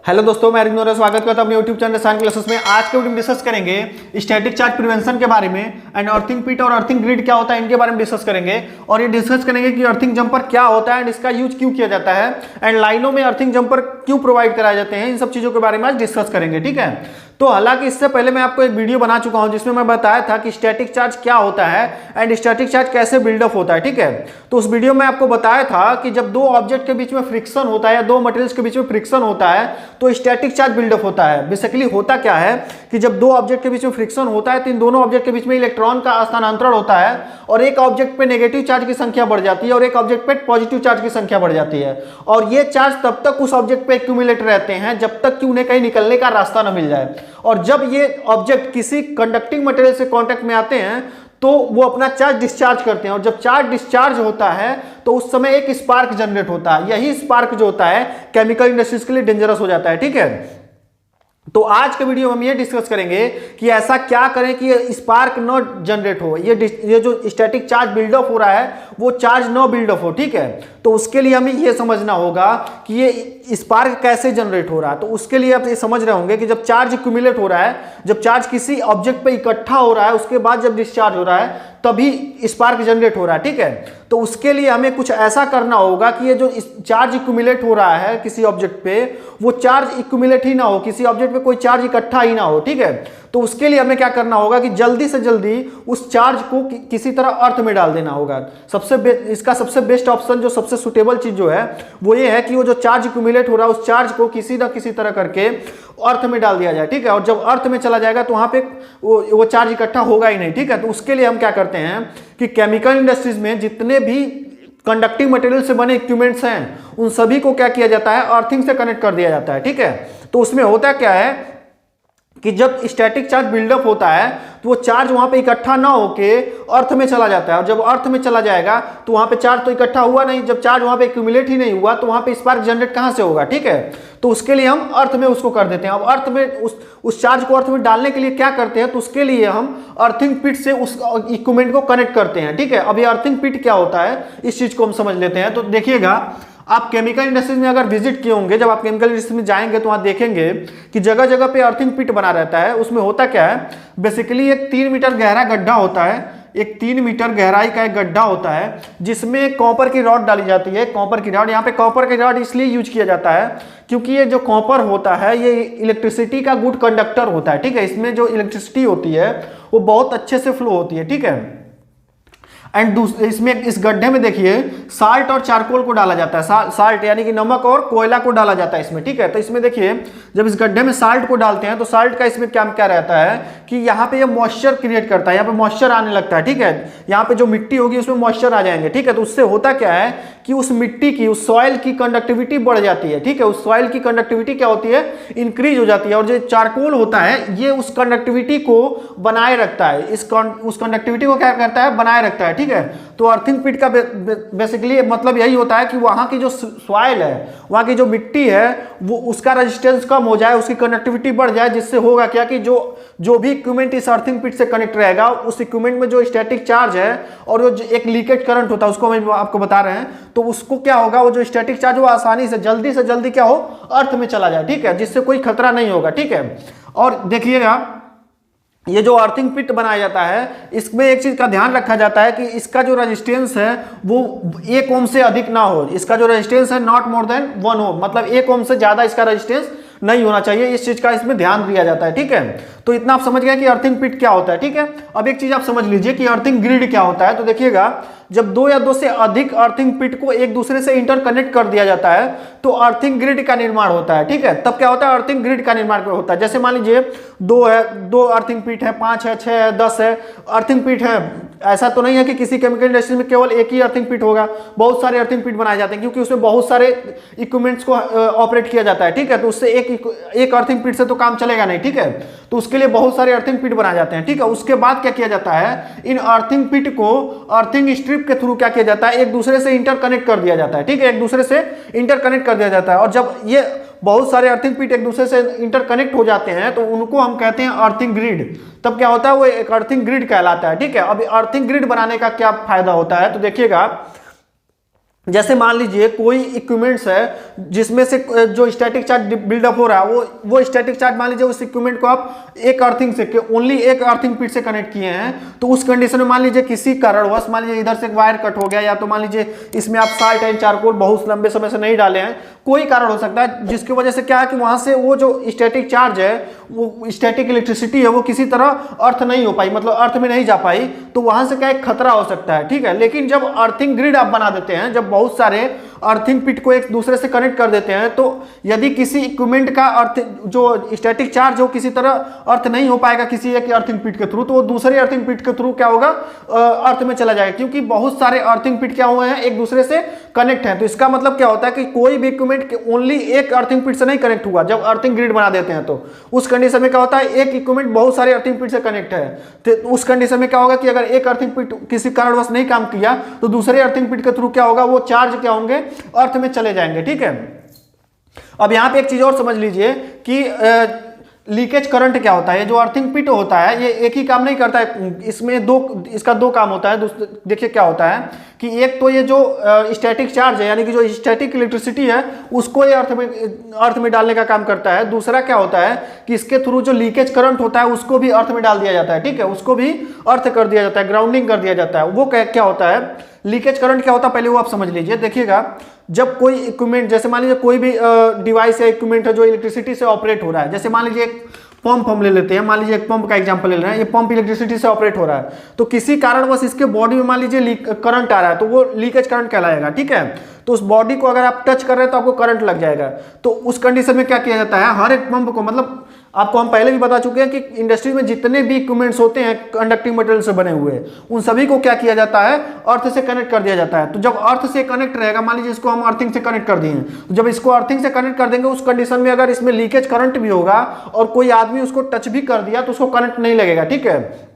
Hello दोस्तों, मैं रिग्नोर स्वागत करता हूं अपने यूट्यूब चैनल साइंस क्लासेस में। आज के वीडियो में डिस्कस करेंगे स्टैटिक चार्ज प्रिवेंशन के बारे में एंड अर्थिंग पिट और अर्थिंग ग्रिड क्या होता है इनके बारे में डिस्कस करेंगे। और ये डिस्कस करेंगे कि अर्थिंग जंपर क्या होता है एंड इसका यूज क्यों किया जाता है एंड लाइनों में अर्थिंग जंपर क्यों प्रोवाइड कराए जाते हैं। इन सब चीजों के बारे में आज डिस्कस करेंगे, ठीक है। तो हालांकि इससे पहले मैं आपको एक वीडियो बना चुका हूं जिसमें मैं बताया था कि स्टैटिक चार्ज क्या होता है एंड स्टैटिक चार्ज कैसे बिल्डअप होता है, ठीक है। तो उस वीडियो में आपको बताया था कि जब दो ऑब्जेक्ट के बीच में फ्रिक्शन होता है या दो मटेरियल्स के बीच में फ्रिक्शन होता है तो स्टैटिक चार्ज बिल्डअप होता है। बेसिकली होता क्या है कि जब दो ऑब्जेक्ट के बीच में फ्रिक्शन होता है तो इन दोनों ऑब्जेक्ट के बीच में इलेक्ट्रॉन का स्थानांतरण होता है और एक ऑब्जेक्ट पे नेगेटिव चार्ज की संख्या बढ़ जाती है और एक ऑब्जेक्ट पे पॉजिटिव चार्ज की संख्या बढ़ जाती है। और ये चार्ज तब तक उस ऑब्जेक्ट पे एक्यूमुलेट रहते हैं जब तक कि उन्हें कहीं निकलने का रास्ता न मिल जाए। और जब ये ऑब्जेक्ट किसी कंडक्टिंग मटेरियल से कांटेक्ट में आते हैं तो वो अपना चार्ज डिस्चार्ज करते हैं और जब चार्ज डिस्चार्ज होता है तो उस समय एक स्पार्क जनरेट होता है। यही स्पार्क जो होता है केमिकल इंडस्ट्रीज के लिए डेंजरस हो जाता है, ठीक है। तो आज के वीडियो में हम ये डिस्कस करेंगे कि ऐसा क्या करें कि ये स्पार्क न जनरेट हो, ये जो स्टैटिक चार्ज बिल्डअप हो रहा है वो चार्ज न बिल्डअप हो, ठीक है। तो उसके लिए हमें ये समझना होगा कि ये स्पार्क कैसे जनरेट हो रहा है। तो उसके लिए आप ये समझ रहे होंगे कि जब चार्ज एक्यूमुलेट हो रहा है, जब चार्ज किसी ऑब्जेक्ट पे इकट्ठा हो रहा है उसके बाद जब डिस्चार्ज हो रहा है तभी स्पार्क जनरेट हो रहा है, ठीक है। तो उसके लिए हमें कुछ ऐसा करना होगा कि ये जो चार्ज एक्यूमुलेट हो रहा है किसी ऑब्जेक्ट पे वो चार्ज एक्यूमुलेट ही ना हो, किसी ऑब्जेक्ट पे कोई चार्ज इकट्ठा ही ना हो, ठीक है। तो उसके लिए हमें क्या करना होगा कि जल्दी से जल्दी उस चार्ज को किसी तरह अर्थ में डाल देना होगा। इसका सबसे बेस्ट ऑप्शन, जो सबसे सुटेबल चीज जो है वो ये है कि वो जो चार्ज एक्यूमुलेट हो रहा है उस चार्ज को किसी ना किसी तरह करके अर्थ में डाल दिया जाए, ठीक है। और जब अर्थ में चला जाएगा तो वहां पे वो चार्ज इकट्ठा होगा ही नहीं, ठीक है। तो उसके लिए हम क्या करते हैं कि केमिकल इंडस्ट्रीज में जितने भी कंडक्टिंग मटेरियल से बने इक्विपमेंट्स हैं उन सभी को क्या किया जाता है, अर्थिंग से कनेक्ट कर दिया जाता है, ठीक है। तो उसमें होता क्या है कि जब स्टैटिक चार्ज बिल्डअप होता है तो वो चार्ज वहां पे इकट्ठा ना होके अर्थ में चला जाता है और जब अर्थ में चला जाएगा तो वहां पे चार्ज तो इकट्ठा हुआ नहीं। जब चार्ज वहां पे एक्यूमुलेट ही नहीं हुआ तो वहां पे स्पार्क जनरेट कहां से होगा, ठीक है। तो उसके लिए हम अर्थ में उसको कर देते हैं। अब अर्थ में उस चार्ज को अर्थ में डालने के लिए क्या करते हैं, तो उसके लिए हम अर्थिंग पिट से उस इक्विपमेंट को कनेक्ट करते हैं, ठीक है। अब ये अर्थिंग पिट क्या होता है इस चीज को हम समझ लेते हैं। तो देखिएगा, आप केमिकल इंडस्ट्रीज में अगर विजिट किए होंगे, जब आप केमिकल इंडस्ट्री में जाएंगे तो वहां देखेंगे कि जगह जगह पे अर्थिंग पिट बना रहता है। उसमें होता क्या है, बेसिकली एक 3 मीटर गहरा गड्ढा होता है, एक 3 मीटर गहराई का एक गड्ढा होता है जिसमें कॉपर की रॉड डाली जाती है। कॉपर की रॉड, यहाँ पे कॉपर की रॉड इसलिए यूज किया जाता है क्योंकि ये जो कॉपर होता है ये इलेक्ट्रिसिटी का गुड कंडक्टर होता है, ठीक है। इसमें जो इलेक्ट्रिसिटी होती है वो बहुत अच्छे से फ्लो होती है, ठीक है। एंड इसमें इस गड्ढे में देखिए साल्ट और चारकोल को डाला जाता है। साल्ट यानी कि नमक और कोयला को डाला जाता है इसमें, ठीक है। तो इसमें देखिए जब इस गड्ढे में साल्ट को डालते हैं तो साल्ट का इसमें क्या रहता है कि यहाँ पे ये मॉइस्चर क्रिएट करता है, यहाँ पे मॉइस्चर आने लगता है, ठीक है। यहाँ पे जो मिट्टी होगी उसमें मॉइस्चर आ जाएंगे, ठीक है। तो उससे होता क्या है कि उस मिट्टी की, उस सॉइल की कंडक्टिविटी बढ़ जाती है, ठीक है। उस सॉइल की कंडक्टिविटी क्या होती है, इंक्रीज हो जाती है। और जो चारकोल होता है ये उस कंडक्टिविटी को बनाए रखता है, उस कंडक्टिविटी को क्या करता है, बनाए रखता है, ठीक है। तो अर्थिंग पिट का बेसिकली मतलब यही होता है कि वहां की जो सॉइल है, वहां की जो मिट्टी है वो उसका रेजिस्टेंस कम हो जाए, उसकी कंडक्टिविटी बढ़ जाए, जिससे होगा क्या कि जो भी इक्विपमेंट इस अर्थिंग पिट से कनेक्ट रहेगा उस इक्विपमेंट में जो स्टैटिक चार्ज है और जो एक लीकेज करंट होता है उसको हम आपको बता रहे हैं, तो उसको क्या होगा, वो जो स्टैटिक चार्ज वो आसानी से जल्दी क्या हो, अर्थ में चला जाए, ठीक है, जिससे कोई खतरा नहीं होगा, ठीक है। और देखिएगा ये जो अर्थिंग पिट बनाया जाता है इसमें एक चीज का ध्यान रखा जाता है कि इसका जो रेजिस्टेंस है वो 1 ओम से अधिक ना हो। इसका जो रेजिस्टेंस है नॉट मोर देन 1 ओम, मतलब 1 ओम से ज्यादा इसका रेजिस्टेंस नहीं होना चाहिए। इस चीज का इसमें ध्यान दिया जाता है, ठीक है। तो इतना आप समझ गए कि अर्थिंग पिट क्या होता है, ठीक है। अब एक चीज आप समझ लीजिए कि अर्थिंग ग्रिड क्या होता है। तो देखिएगा, जब 2 या 2 से अधिक अर्थिंग पिट को एक दूसरे से इंटरकनेक्ट कर दिया जाता है तो अर्थिंग ग्रिड का निर्माण होता है, ठीक है। तब क्या होता है, अर्थिंग ग्रिड का निर्माण होता है। जैसे मान लीजिए 2 अर्थिंग पिट है, 5 है, 6 है, 10 है अर्थिंग पिट है। ऐसा तो नहीं है कि किसी केमिकल इंडस्ट्री में केवल एक ही अर्थिंग पिट होगा, बहुत सारे अर्थिंग पिट बनाए जाते हैं क्योंकि उसमें बहुत सारे इक्विपमेंट्स को ऑपरेट किया जाता है, ठीक है। तो उससे एक अर्थिंग पिट से तो काम चलेगा नहीं, ठीक है। तो उसके लिए बहुत सारे अर्थिंग पिट बनाए जाते हैं, ठीक है। उसके बाद क्या किया जाता है, इन अर्थिंग पिट को अर्थिंग स्ट्रिप के थ्रू क्या किया जाता है, एक दूसरे से इंटरकनेक्ट कर दिया जाता है, ठीक है। एक दूसरे से इंटरकनेक्ट कर दिया जाता है और जब ये बहुत सारे अर्थिंग पिट एक दूसरे से इंटरकनेक्ट हो जाते हैं तो उनको हम कहते हैं अर्थिंग ग्रिड। तब क्या होता है, वो एक अर्थिंग ग्रिड कहलाता है, ठीक है। अब अर्थिंग ग्रिड बनाने का क्या फायदा होता है, तो देखिएगा जैसे मान लीजिए कोई इक्विपमेंट्स है जिसमें से जो स्टैटिक चार्ज बिल्डअप हो रहा है वो स्टैटिक चार्ज मान लीजिए उस इक्विपमेंट को आप एक अर्थिंग से ओनली एक अर्थिंग पिट से कनेक्ट किए हैं, तो उस कंडीशन में मान लीजिए किसी कारणवश मान लीजिए इधर से वायर कट हो गया, या तो मान लीजिए इसमें आप साल्ट एंड चारकोल बहुत लंबे समय से नहीं डाले हैं, कोई कारण हो सकता है जिसकी वजह से क्या है कि वहां से वो जो स्टैटिक चार्ज है, वो स्टैटिक इलेक्ट्रिसिटी है, वो किसी तरह अर्थ नहीं हो पाई, मतलब अर्थ में नहीं जा पाई, तो वहां से क्या एक खतरा हो सकता है। ठीक है, लेकिन जब अर्थिंग ग्रिड आप बना देते हैं, जब बहुत सारे अर्थिंग पिट को एक दूसरे से कनेक्ट कर देते हैं, तो यदि किसी इक्विपमेंट का अर्थ जो स्टैटिक चार्ज हो किसी तरह अर्थ नहीं हो पाएगा किसी एक अर्थिंग पिट के थ्रू, तो वो दूसरे अर्थिंग पिट के थ्रू क्या होगा, अर्थ में चला जाएगा, क्योंकि बहुत सारे अर्थिंग पिट क्या हुए हैं एक दूसरे से कनेक्ट हैं। तो इसका मतलब क्या होता है कि कोई भी इक्विपमेंट ओनली एक अर्थिंग पिट से नहीं कनेक्ट हुआ। जब अर्थिंग ग्रिड बना देते हैं तो उस कंडीशन में क्या होता है, एक इक्विपमेंट बहुत सारे अर्थिंग पिट से कनेक्ट है, तो उस कंडीशन में क्या होगा कि अगर एक अर्थिंग पिट किसी कारणवश नहीं काम किया तो दूसरे अर्थिंग पिट के थ्रू क्या होगा, वो चार्ज क्या होंगे, अर्थ में चले जाएंगे। ठीक है, अब यहां पे एक चीज और समझ लीजिए कि लीकेज करंट क्या होता है। ये जो अर्थिंग पिट होता है ये एक ही काम नहीं करता है, इसमें इसका दो काम होता है। देखिए क्या होता है कि एक तो ये जो स्टैटिक चार्ज है यानी कि जो स्टैटिक इलेक्ट्रिसिटी है उसको ये अर्थ में डालने का काम करता है। दूसरा क्या होता है कि इसके थ्रू जो लीकेज करंट होता है उसको भी अर्थ में डाल दिया जाता है। ठीक है, उसको भी अर्थ कर दिया जाता है, ग्राउंडिंग कर दिया जाता है। वो क्या होता है, लीकेज करंट क्या होता है पहले वो आप समझ लीजिए। देखिएगा, जब कोई इक्विपमेंट, जैसे मान लीजिए कोई भी डिवाइस या इक्विपमेंट है जो इलेक्ट्रिसिटी से ऑपरेट हो रहा है, जैसे मान लीजिए एक पंप हम ले लेते हैं, मान लीजिए एक पंप का एग्जांपल ले रहे हैं, ये पंप इलेक्ट्रिसिटी से ऑपरेट हो रहा है, तो किसी कारणवश इसके बॉडी में मान लीजिए करंट आ रहा है, तो वो लीकेज करंट कहलाएगा। ठीक है, तो उस बॉडी को अगर आप टच कर रहे हैं तो आपको करंट लग जाएगा। तो उस कंडीशन में क्या किया जाता है, हर एक पंप को, मतलब आपको हम पहले भी बता चुके हैं कि इंडस्ट्री में जितने भी इक्विपमेंट्स होते हैं कंडक्टिंग मटेरियल से बने हुए, उन सभी को क्या किया जाता है, अर्थ से कनेक्ट कर दिया जाता है। तो जब अर्थ से कनेक्ट रहेगा, मान लीजिए इसको हम अर्थिंग से कनेक्ट कर दिए, तो जब इसको अर्थिंग से कनेक्ट कर देंगे उस कंडीशन में अगर इसमें लीकेज करंट भी होगा और कोई आदमी उसको टच भी कर दिया तो उसको करंट नहीं लगेगा। ठीक है,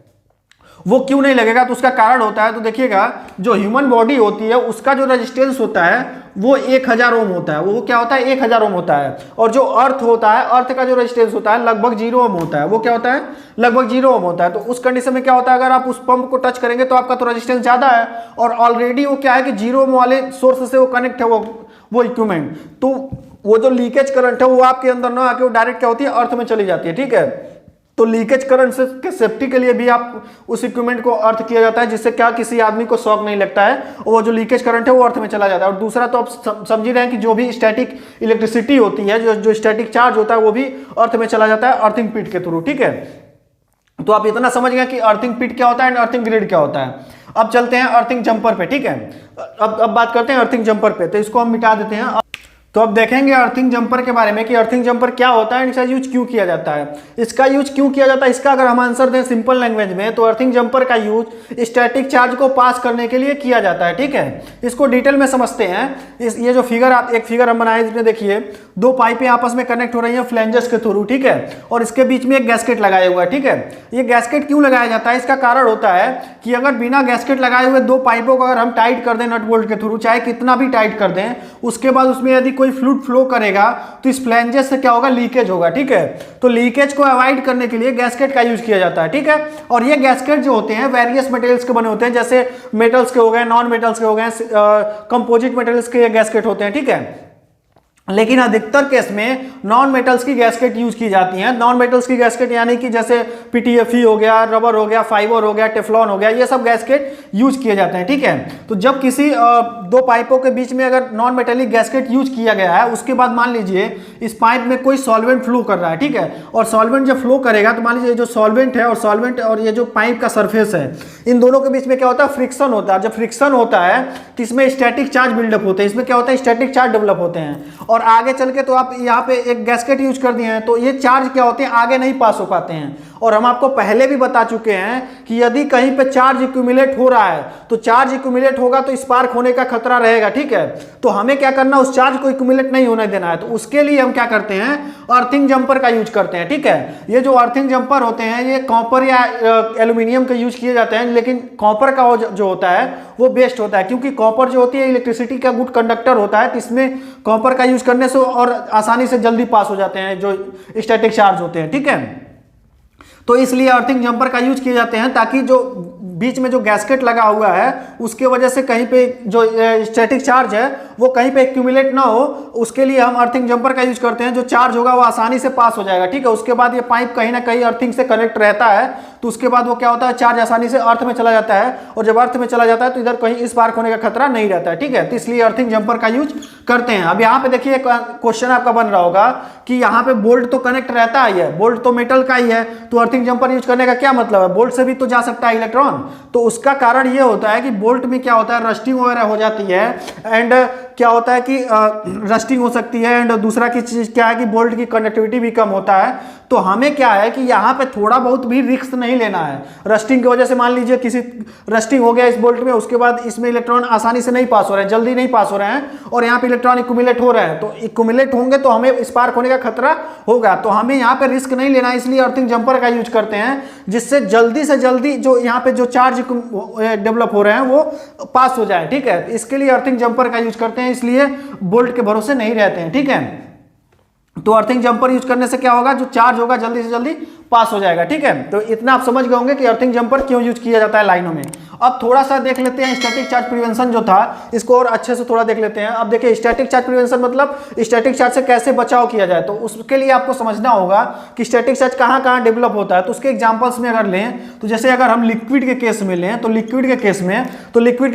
वो क्यों नहीं लगेगा, तो उसका कारण होता है, तो देखिएगा जो ह्यूमन बॉडी होती है उसका जो रेजिस्टेंस होता है वो 1000 ओम होता है। वो क्या होता है, 1000 ओम होता है। और जो अर्थ होता है, अर्थ का जो रेजिस्टेंस होता है लगभग 0 ओम होता है। वो क्या होता है, लगभग 0 ओम होता है। तो उस कंडीशन में क्या होता है, अगर आप उस पंप को टच करेंगे तो आपका तो रेजिस्टेंस ज्यादा है और ऑलरेडी वो क्या है कि 0 ओम वाले सोर्स से वो कनेक्ट है वो इक्विपमेंट, तो वो जो लीकेज करंट है वो आपके अंदर ना आके वो डायरेक्ट क्या होती है, अर्थ में चली जाती है। ठीक है, तो लीकेज करंट से के सेफ्टी के लिए भी आप उस इक्विपमेंट को अर्थ किया जाता है, जिससे क्या किसी आदमी को शॉक नहीं लगता है और वो जो लीकेज करंट है वो अर्थ में चला जाता है। और दूसरा तो आप समझ ही रहे हैं कि जो भी स्टैटिक इलेक्ट्रिसिटी होती है, जो स्टैटिक चार्ज होता है वो भी अर्थ में चला जाता है अर्थिंग पिट के थ्रू। ठीक है, तो आप इतना समझ गए कि अर्थिंग पिट क्या होता है एंड अर्थिंग ग्रिड क्या होता है। अब चलते हैं अर्थिंग जंपर पे। ठीक है, अब बात करते हैं अर्थिंग जंपर पे, तो इसको हम मिटा देते हैं। तो अब देखेंगे अर्थिंग जंपर के बारे में कि अर्थिंग जंपर क्या होता है, इसका यूज क्यों किया जाता है। इसका यूज क्यों किया जाता है, इसका अगर हम आंसर दें सिंपल लैंग्वेज में, तो अर्थिंग जंपर का यूज स्टैटिक चार्ज को पास करने के लिए किया जाता है। ठीक है, इसको डिटेल में समझते हैं। ये जो फिगर एक फिगर हम बनाए, इसमें देखिए दो पाइपें आपस में कनेक्ट हो रही हैं फ्लैंजेस के थ्रू। ठीक है, और इसके बीच में एक गैस्केट लगाया हुआ है। ठीक है, ये गैस्केट क्यों लगाया जाता है, इसका कारण होता है कि अगर बिना गैस्केट लगाए हुए दो पाइपों को अगर हम टाइट कर दें नट बोल्ट के थ्रू, चाहे कितना भी टाइट कर दें, उसके बाद उसमें यदि कोई फ्लूइड फ्लो करेगा तो इस फ्लैंजेस से क्या होगा, लीकेज होगा। ठीक है, तो लीकेज को अवॉइड करने के लिए गैस्केट का यूज किया जाता है। ठीक है, और ये गैस्केट जो होते हैं वेरियस मटेरियल्स के बने होते हैं, जैसे मेटल्स के हो गए, नॉन मेटल्स के हो गए, कंपोजिट मटेरियल्स के ये गैस्केट होते हैं। ठीक है, लेकिन अधिकतर केस में नॉन मेटल्स की गैस्केट यूज की जाती हैं। नॉन मेटल्स की गैस्केट यानी कि जैसे पीटीएफई हो गया, रबर हो गया, फाइबर हो गया, टेफ्लॉन हो गया, ये सब गैस्केट यूज किए जाते हैं। ठीक है, तो जब किसी दो पाइपों के बीच में अगर नॉन मेटेलिक गैस्केट यूज किया गया है, उसके बाद मान लीजिए इस पाइप में कोई सॉल्वेंट फ्लो कर रहा है। ठीक है, और सॉल्वेंट जब फ्लो करेगा तो मान लीजिए जो सॉल्वेंट है और ये जो पाइप का सरफेस है, इन दोनों के बीच में क्या होता है, फ्रिक्शन होता है। जब फ्रिक्शन होता है तो इसमें स्टैटिक चार्ज बिल्डअप होते हैं, इसमें क्या होता है, स्टैटिक चार्ज डेवलप होते हैं। और आगे चल के तो आप यहाँ पे एक गैस्केट यूज कर दिए हैं, तो ये चार्ज क्या होते हैं, आगे नहीं पास हो पाते हैं। और हम आपको पहले भी बता चुके हैं कि यदि कहीं पे चार्ज एक्यूमुलेट हो रहा है तो चार्ज एक्यूमुलेट होगा तो स्पार्क होने का खतरा रहेगा। ठीक है, तो हमें क्या करना, उस चार्ज को एक्यूमुलेट नहीं होने देना है। तो उसके लिए हम क्या करते हैं, अर्थिंग जंपर का यूज करते हैं। ठीक है, ये जो अर्थिंग जंपर होते हैं ये कॉपर या एल्यूमिनियम के यूज किए जाते हैं, लेकिन कॉपर का जो होता है वो बेस्ट होता है, क्योंकि कॉपर जो होती है इलेक्ट्रिसिटी का गुड कंडक्टर होता है, तो इसमें कॉपर का यूज करने से और आसानी से जल्दी पास हो जाते हैं जो स्टैटिक चार्ज होते हैं। ठीक है, तो इसलिए अर्थिंग जंपर का यूज किए जाते हैं ताकि जो बीच में जो गैस्केट लगा हुआ है उसके वजह से कहीं पे जो स्टैटिक चार्ज है वो कहीं पे एक्यूमुलेट ना हो, उसके लिए हम अर्थिंग जंपर का यूज करते हैं। जो चार्ज होगा वो आसानी से पास हो जाएगा, ठीक है। उसके बाद ये पाइप कहीं ना कहीं अर्थिंग से कनेक्ट रहता है, तो उसके बाद वो क्या होता है, चार्ज आसानी से अर्थ में चला जाता है, और जब अर्थ में चला जाता है तो इधर कहीं स्पार्क होने का खतरा नहीं रहता है, ठीक है। तो इसलिए अर्थिंग जंपर का यूज करते हैं। अब यहाँ पे देखिए क्वेश्चन आपका बन रहा होगा कि यहाँ पे बोल्ट तो कनेक्ट रहता ही है, बोल्ट तो मेटल का ही है, तो अर्थिंग जंपर यूज करने का क्या मतलब है, बोल्ट से भी तो जा सकता है इलेक्ट्रॉन। तो उसका कारण ये होता है कि बोल्ट में क्या होता है, रस्टिंग वगैरह हो जाती है, एंड क्या होता है कि रस्टिंग हो सकती है, एंड दूसरा की चीज क्या है कि बोल्ट की कंडक्टिविटी भी कम होता है। तो हमें क्या है कि यहाँ पे थोड़ा बहुत भी रिस्क नहीं लेना है। रस्टिंग की वजह से मान लीजिए किसी रस्टिंग हो गया इस बोल्ट में, उसके बाद इसमें इलेक्ट्रॉन आसानी से नहीं पास हो रहे हैं, जल्दी नहीं पास हो रहे हैं, और यहाँ पे इलेक्ट्रॉन इक्यूमुलेट हो रहे हैं, तो इक्यूमुलेट होंगे तो हमें स्पार्क होने का खतरा होगा। तो हमें यहाँ पे रिस्क नहीं लेना है, इसलिए अर्थिंग जंपर का यूज करते हैं, जिससे जल्दी से जल्दी जो यहाँ पे जो चार्ज डेवलप हो रहे हैं वो पास हो जाए, ठीक है। इसके लिए अर्थिंग जंपर का यूज करते हैं, इसलिए बोल्ट के भरोसे नहीं रहते हैं, ठीक है। तो अर्थिंग जंपर यूज करने से क्या होगा, जो चार्ज होगा जल्दी से जल्दी पास हो जाएगा, ठीक है। तो इतना आप समझ गए होंगे कि अर्थिंग जंपर क्यों यूज किया जाता है लाइनों में। अब थोड़ा सा देख लेते हैं स्टैटिक चार्ज प्रिवेंशन जो था, इसको और अच्छे से थोड़ा देख लेते हैं। अब देखिए स्टैटिक चार्ज प्रिवेंशन मतलब स्टैटिक चार्ज से कैसे बचाव किया जाए, तो उसके लिए आपको समझना होगा कि स्टैटिक चार्ज कहाँ डेवलप होता है। तो उसके एग्जांपल्स में अगर लें, तो जैसे अगर हम लिक्विड के केस में लें, तो लिक्विड के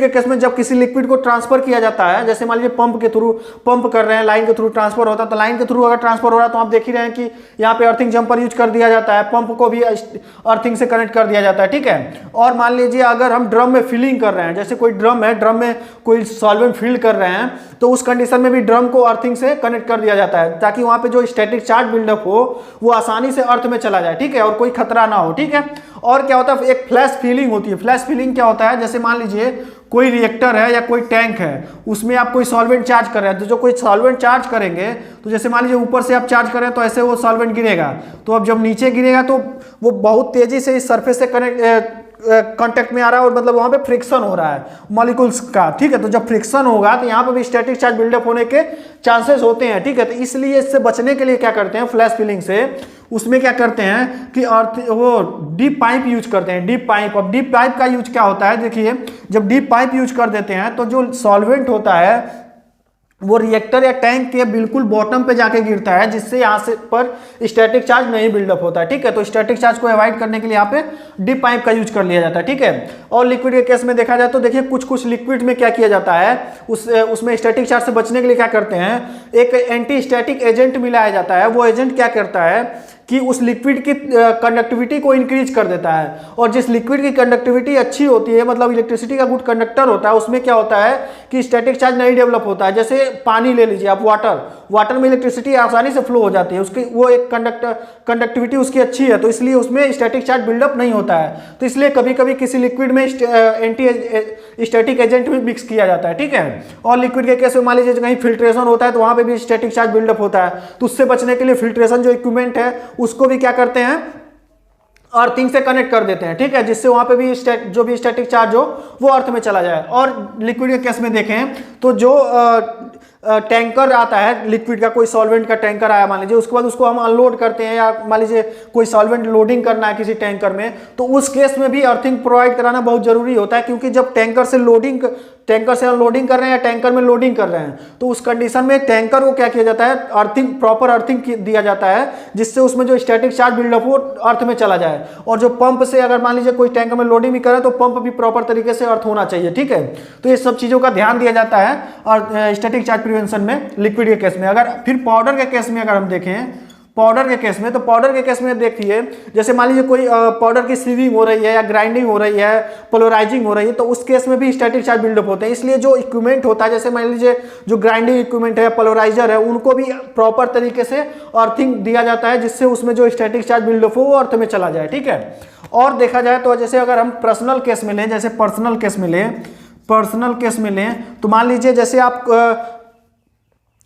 केस में जब किसी लिक्विड को ट्रांसफर किया जाता है, जैसे मान लीजिए पंप के थ्रू पंप कर रहे हैं, लाइन के थ्रू ट्रांसफर होता है, तो लाइन के थ्रू अगर ट्रांसफर हो रहा है तो आप देख ही रहे हैं कि यहाँ पे अर्थिंग जंपर यूज कर दिया जाता है, पंप को भी अर्थिंग से कनेक्ट कर दिया जाता है, ठीक है। और मान लीजिए अगर हम ड्रम में फिलिंग कर रहे हैं, जैसे कोई ड्रम है, ड्रम में कोई सॉल्वेंट फिल कर रहे हैं, तो उस कंडीशन में भी ड्रम को अर्थिंग से कनेक्ट कर दिया जाता है, ताकि वहां पे जो स्टैटिक चार्ज बिल्डअप हो वो आसानी से अर्थ में चला जाए, ठीक है, और कोई खतरा ना हो, ठीक है। और क्या होता है, एक फ्लैश फिलिंग होती है। फ्लैश फिलिंग क्या होता है, जैसे मान लीजिए कोई रिएक्टर है या कोई टैंक है, उसमें आप कोई सॉल्वेंट चार्ज कर रहे हैं, तो जो कोई सॉल्वेंट चार्ज करेंगे, तो जैसे मान लीजिए ऊपर से आप चार्ज करें तो ऐसे वो सॉल्वेंट गिरेगा, तो अब जब नीचे गिरेगा तो वो बहुत तेजी से इस सरफेस से कांटेक्ट में आ रहा है, और मतलब वहां पे फ्रिक्शन हो रहा है मॉलिक्यूल्स का, ठीक है। तो जब फ्रिक्शन होगा तो यहाँ पे भी स्टैटिक चार्ज बिल्डअप होने के चांसेस होते हैं, ठीक है। तो इसलिए इससे बचने के लिए क्या करते हैं, फ्लैश फिलिंग से उसमें क्या करते हैं कि वो डीप पाइप यूज करते हैं, डीप पाइप। अब डीप पाइप का यूज क्या होता है, देखिए जब डीप पाइप यूज कर देते हैं तो जो सॉल्वेंट होता है वो रिएक्टर या टैंक के बिल्कुल बॉटम पे जाके गिरता है, जिससे यहाँ से पर स्टैटिक चार्ज नहीं बिल्डअप होता है, ठीक है। तो स्टैटिक चार्ज को अवॉइड करने के लिए यहाँ पे डीप पाइप का यूज कर लिया जाता है, ठीक है। और लिक्विड के केस में देखा जाए तो देखिए कुछ लिक्विड में क्या किया जाता है, उसमें स्टैटिक चार्ज से बचने के लिए क्या करते हैं, एक एंटी स्टैटिक एजेंट मिलाया जाता है। वो एजेंट क्या करता है कि उस लिक्विड की कंडक्टिविटी को इंक्रीज कर देता है, और जिस लिक्विड की कंडक्टिविटी अच्छी होती है, मतलब इलेक्ट्रिसिटी का गुड कंडक्टर होता है, उसमें क्या होता है कि स्टैटिक चार्ज नहीं डेवलप होता है। जैसे पानी ले लीजिए आप, वाटर में इलेक्ट्रिसिटी आसानी से फ्लो हो जाती है, उसकी वो एक कंडक्टिविटी उसकी अच्छी है, तो इसलिए उसमें स्टैटिक चार्ज बिल्डअप नहीं होता है। तो इसलिए कभी कभी किसी लिक्विड में एंटी स्टैटिक एजेंट भी मिक्स किया जाता है, ठीक है। और लिक्विड के केस में मान लीजिए कहीं फिल्ट्रेशन होता है तो वहां पे भी स्टैटिक चार्ज बिल्डअप होता है, तो उससे बचने के लिए फिल्ट्रेशन जो इक्विपमेंट है उसको भी क्या करते हैं, अर्थिंग से कनेक्ट कर देते हैं, ठीक है, जिससे वहां पे भी जो भी स्टैटिक चार्ज हो वो अर्थ में चला जाए। और लिक्विड के केस में देखें तो जो टैंकर आता है, लिक्विड का कोई सॉल्वेंट का टैंकर आया मान लीजिए, उसके बाद उसको हम अनलोड करते हैं, या मान लीजिए कोई सॉल्वेंट लोडिंग करना है किसी टैंकर में, तो उस केस में भी अर्थिंग प्रोवाइड कराना बहुत जरूरी होता है, क्योंकि जब टैंकर से अनलोडिंग कर रहे हैं या टैंकर में लोडिंग कर रहे हैं, तो उस कंडीशन में टैंकर को क्या किया जाता है, प्रॉपर अर्थिंग दिया जाता है, जिससे उसमें जो स्टैटिक चार्ज बिल्डअप हो अर्थ में चला जाए। और जो पंप से अगर मान लीजिए कोई टैंकर में लोडिंग भी करे तो पंप भी प्रॉपर तरीके से अर्थ होना चाहिए, ठीक है। तो ये सब चीजों का ध्यान दिया जाता है और स्टैटिक चार्ज प्रिवेंशन में लिक्विड के केस में। अगर फिर पाउडर के केस में अगर हम देखें, पाउडर के केस में देखिए, जैसे मान लीजिए कोई पाउडर की सीविंग हो रही है या ग्राइंडिंग हो रही है, पोलराइजिंग हो रही है, तो उस केस में भी स्टैटिक चार्ज बिल्डअप होते हैं। इसलिए जो इक्विपमेंट होता है, जैसे मान लीजिए जो ग्राइंडिंग इक्विपमेंट है, पोलराइजर है, उनको भी प्रॉपर तरीके से अर्थिंग दिया जाता है, जिससे उसमें जो स्टैटिक चार्ज बिल्डअप हो वो अर्थ में चला जाए, ठीक है। और देखा जाए तो जैसे अगर हम पर्सनल केस में लें, पर्सनल केस में लें तो मान लीजिए जैसे आप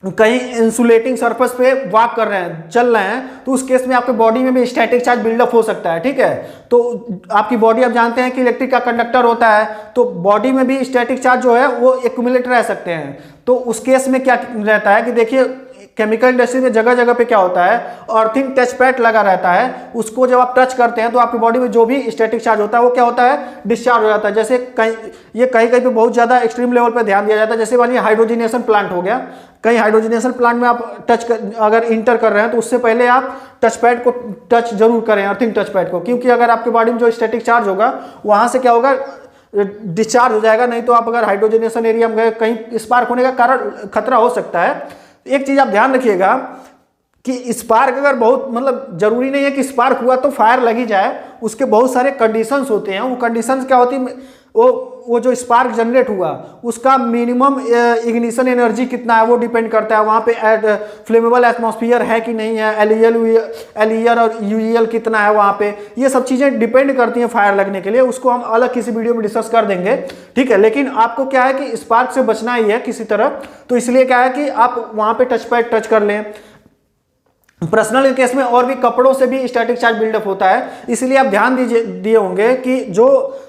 कहीं इंसुलेटिंग सरफेस पे वॉक कर रहे हैं, चल रहे हैं, तो उस केस में आपके बॉडी में भी स्टैटिक चार्ज बिल्डअप हो सकता है, ठीक है। तो आपकी बॉडी, आप जानते हैं कि इलेक्ट्रिक का कंडक्टर होता है, तो बॉडी में भी स्टैटिक चार्ज जो है वो एक्यूमुलेट रह सकते हैं। तो उस केस में क्या रहता है कि देखिए केमिकल इंडस्ट्री में जगह जगह पे क्या होता है, अर्थिंग टच पैड लगा रहता है, उसको जब आप टच करते हैं तो आपकी बॉडी में जो भी स्टैटिक चार्ज होता है वो क्या होता है, डिस्चार्ज हो जाता है। जैसे कहीं कहीं पे बहुत ज्यादा एक्सट्रीम लेवल पे ध्यान दिया जाता है, जैसे मानिए हाइड्रोजनेशन प्लांट हो गया, कहीं हाइड्रोजनेशन प्लांट में आप अगर इंटर कर रहे हैं तो उससे पहले आप टच पैड को टच जरूर करें, अर्थिंग टच पैड को, क्योंकि अगर आपकी बॉडी में जो स्टैटिक चार्ज होगा वहां से क्या होगा, डिस्चार्ज हो जाएगा। नहीं तो आप अगर हाइड्रोजनेशन एरिया में गए, कहीं स्पार्क होने का कारण खतरा हो सकता है। एक चीज आप ध्यान रखिएगा कि स्पार्क अगर बहुत मतलब जरूरी नहीं है कि स्पार्क हुआ तो फायर लगी जाए, उसके बहुत सारे कंडीशंस होते हैं। वो कंडीशंस क्या होती है, वो जो स्पार्क जनरेट हुआ उसका मिनिमम इग्निशन एनर्जी कितना है वो डिपेंड करता है, वहाँ पे फ्लेमेबल एटमॉस्फेयर है कि नहीं है, एलईआर और यूईएल कितना है वहाँ पे, ये सब चीज़ें डिपेंड करती हैं फायर लगने के लिए। उसको हम अलग किसी वीडियो में डिस्कस कर देंगे, ठीक है। लेकिन आपको क्या है कि स्पार्क से बचना ही है किसी तरह, तो इसलिए क्या है कि आप वहाँ पे टच पैड टच कर लें। पर्सनल केस में और भी कपड़ों से भी स्टैटिक चार्ज बिल्डअप होता है, इसलिए आप ध्यान दिए होंगे कि जो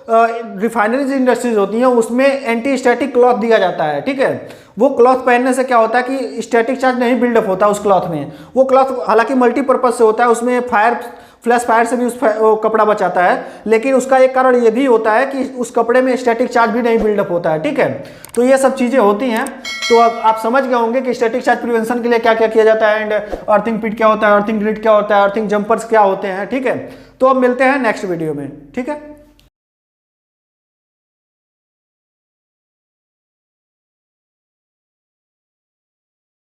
रिफाइनरीज इंडस्ट्रीज होती हैं उसमें एंटी स्टैटिक क्लॉथ दिया जाता है, ठीक है। वो क्लॉथ पहनने से क्या होता है कि स्टैटिक चार्ज नहीं बिल्डअप होता उस क्लॉथ में। वो क्लॉथ हालांकि मल्टीपर्पज से होता है, उसमें फ्लैश फायर से भी वो कपड़ा बचाता है, लेकिन उसका एक कारण ये भी होता है कि उस कपड़े में स्टैटिक चार्ज भी नहीं बिल्डअप होता है, ठीक है। तो ये सब चीज़ें होती हैं। तो अब आप समझ गए होंगे कि स्टैटिक चार्ज प्रिवेंशन के लिए क्या क्या किया जाता है, एंड अर्थिंग पिट क्या होता है, अर्थिंग ग्रिड क्या होता है, अर्थिंग जंपर्स क्या होते हैं, ठीक है। तो अब मिलते हैं नेक्स्ट वीडियो में, ठीक है।